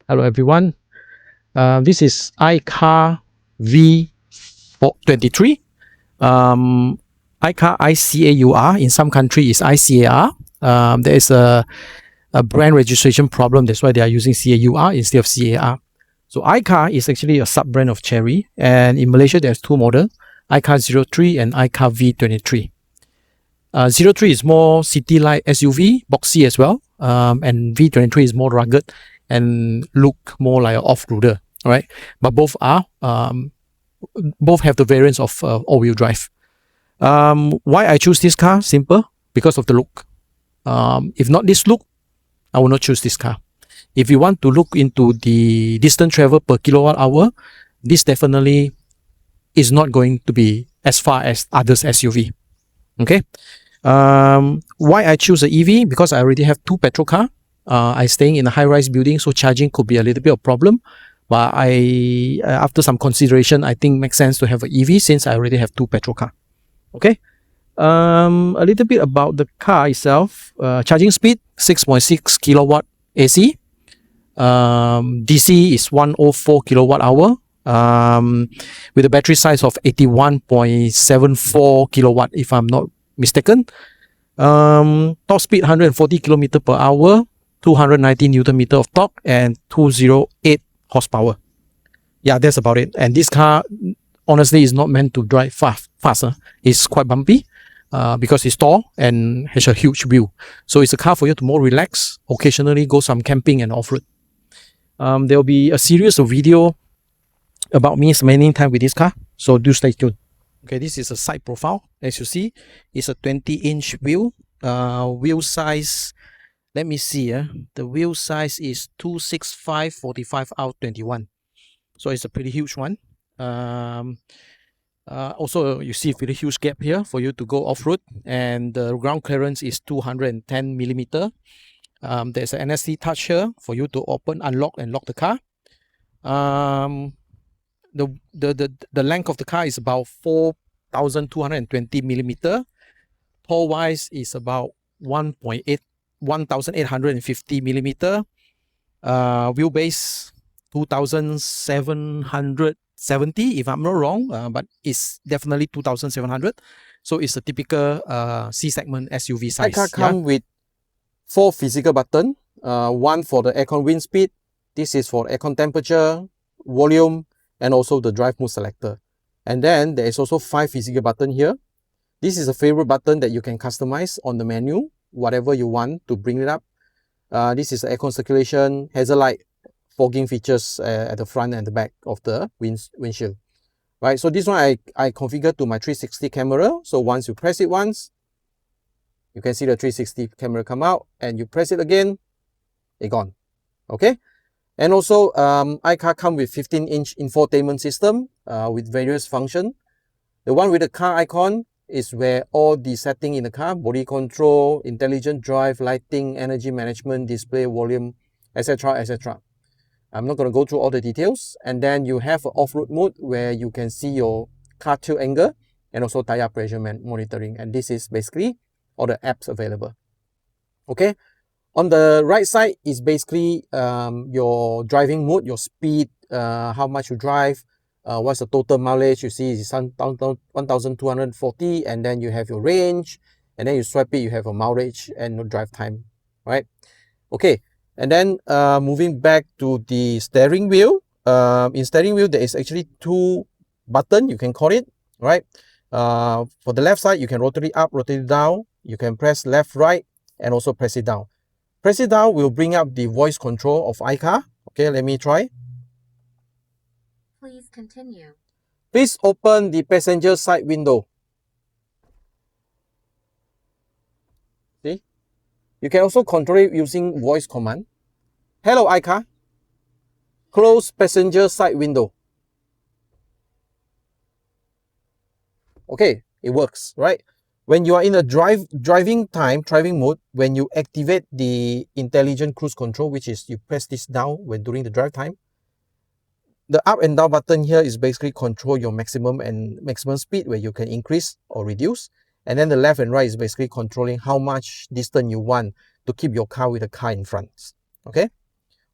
Hello everyone. This is Icar V23. Icar Icaur in some country is Icar. There is a brand registration problem. That's why they are using Caur instead of Car. So Icar is actually a sub brand of Chery, and in Malaysia there's two models, Icar 03 and Icar V23. 03 is more city-like SUV, boxy as well, and V23 is more rugged and look more like an off-roader, right? But both have the variants of all-wheel drive. Why I choose this car? Simple, because of the look. If not this look, I will not choose this car. If you want to look into the distance travel per kilowatt hour, this definitely is not going to be as far as others SUV. Okay. Why I choose an EV? Because I already have two petrol car. I staying in a high-rise building, so charging could be a little bit of problem. But after some consideration, I think it makes sense to have an EV since I already have two petrol car. Okay. A little bit about the car itself. Charging speed 6.6 kilowatt AC. DC is 104 kilowatt hour. With a battery size of 81.74 kilowatt, if I'm not mistaken. Top speed 140 km per hour, 290 Newton meter of torque, and 208 horsepower. Yeah, that's about it. And this car, honestly, is not meant to drive faster. It's quite bumpy because it's tall and has a huge wheel. So it's a car for you to more relax, occasionally go some camping and off-road. There will be a series of video about me spending time with this car, so do stay tuned. Okay, this is a side profile. As you see, it's a 20-inch wheel. Wheel size, let me see. The wheel size is 265/45 out 21. So it's a pretty huge one. Also, you see a pretty huge gap here for you to go off-road, and the ground clearance is 210 millimeter. There's an NFC touch here for you to open, unlock, and lock the car. The length of the car is about 4,220 millimeter. Tall wise is about 1,850 millimeter. Wheelbase 2,770 if I'm not wrong, but it's definitely 2,700. So it's a typical C segment SUV size. The car comes with 4 physical buttons. One for the aircon wind speed. This is for aircon temperature, volume, and also the drive mode selector. And then there is also 5 physical buttons here. This is a favorite button that you can customize on the menu, whatever you want to bring it up. This is the aircon circulation, hazard light, fogging features at the front and the back of the windshield. Right, so this one I configured to my 360 camera. So once you press it once, you can see the 360 camera come out, and you press it again, it's gone. Okay. And also, Icar comes with 15-inch infotainment system with various functions. The one with the car icon is where all the settings in the car, body control, intelligent drive, lighting, energy management, display, volume, etc., etc. I'm not going to go through all the details. And then you have an off-road mode where you can see your car tilt angle and also tire pressure monitoring. And this is basically all the apps available. Okay. On the right side is basically your driving mode, your speed, how much you drive, what's the total mileage. You see it's 1,240, and then you have your range, and then you swipe it, you have a mileage and your drive time, right? Okay, and then moving back to the steering wheel. In steering wheel, there is actually 2 buttons, you can call it, right? For the left side, you can rotate it up, rotate it down. You can press left, right, and also press it down. Press it down will bring up the voice control of Icar. Okay, let me try. Please continue. Please open the passenger side window. See? You can also control it using voice command. Hello Icar. Close passenger side window. Okay, it works, right? When you are in a driving mode, when you activate the intelligent cruise control, which is you press this down when during the drive time, the up and down button here is basically control your maximum speed, where you can increase or reduce. And then the left and right is basically controlling how much distance you want to keep your car with the car in front. Okay.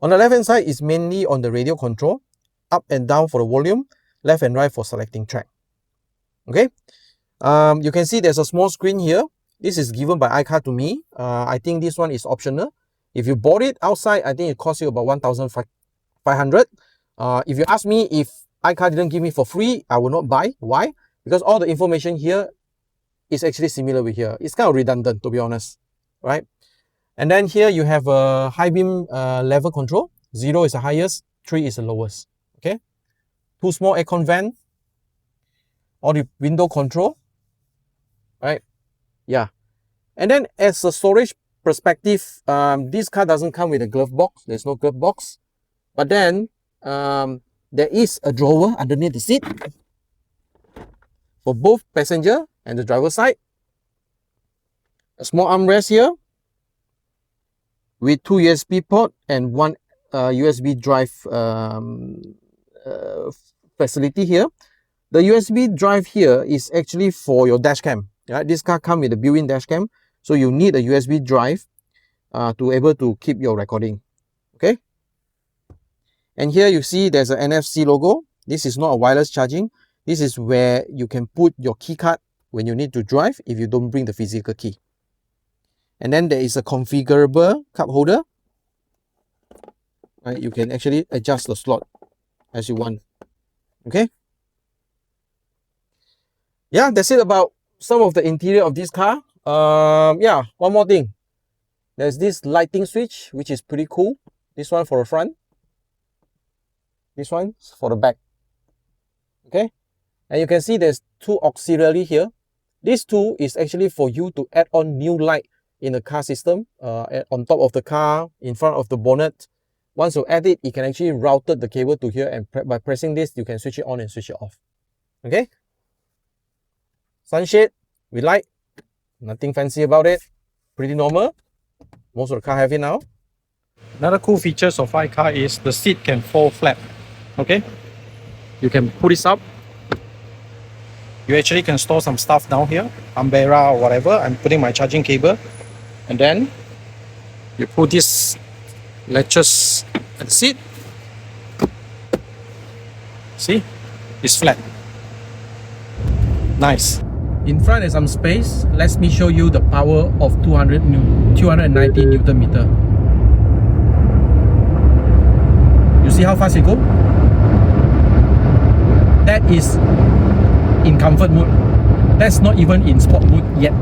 On the left hand side is mainly on the radio control, up and down for the volume, left and right for selecting track. Okay, you can see there's a small screen here. This is given by Icar to me. I think this one is optional. If you bought it outside, I think it costs you about 1,500. If you ask me if Icar didn't give me for free, I will not buy. Why? Because all the information here is actually similar with here. It's kind of redundant, to be honest, right? And then here you have a high beam level control. 0 is the highest, 3 is the lowest. Okay, 2 small aircon vent, all the window control, right? Yeah. And then as a storage perspective, this car doesn't come with a glove box. There's no glove box, but then there is a drawer underneath the seat for both passenger and the driver side. A small armrest here with 2 USB port and 1 USB drive facility here. The USB drive here is actually for your dash cam. Right? This car comes with a built-in dash cam, so you need a USB drive to able to keep your recording. Okay. And here you see there's an NFC logo. This is not a wireless charging. This is where you can put your key card when you need to drive if you don't bring the physical key. And then there is a configurable cup holder. Right, you can actually adjust the slot as you want. Okay. Yeah, that's it about some of the interior of this car. Yeah, one more thing. There's this lighting switch, which is pretty cool. This one for the front. This one for the back. Okay. And you can see there's 2 auxiliary here. This 2 is actually for you to add on new light in the car system, on top of the car, in front of the bonnet. Once you add it, you can actually route the cable to here, and by pressing this, you can switch it on and switch it off. Okay. Sunshade, we like. Nothing fancy about it. Pretty normal. Most of the car have it now. Another cool features of Icar is the seat can fall flat. Okay. You can put this up. You actually can store some stuff down here, umbrella or whatever. I'm putting my charging cable. And then you put this latches at the seat. See, it's flat. Nice. In front there's some space. Let me show you the power of 290 Newton meter. You see how fast it goes? That is in comfort mode. That's not even in sport mode yet.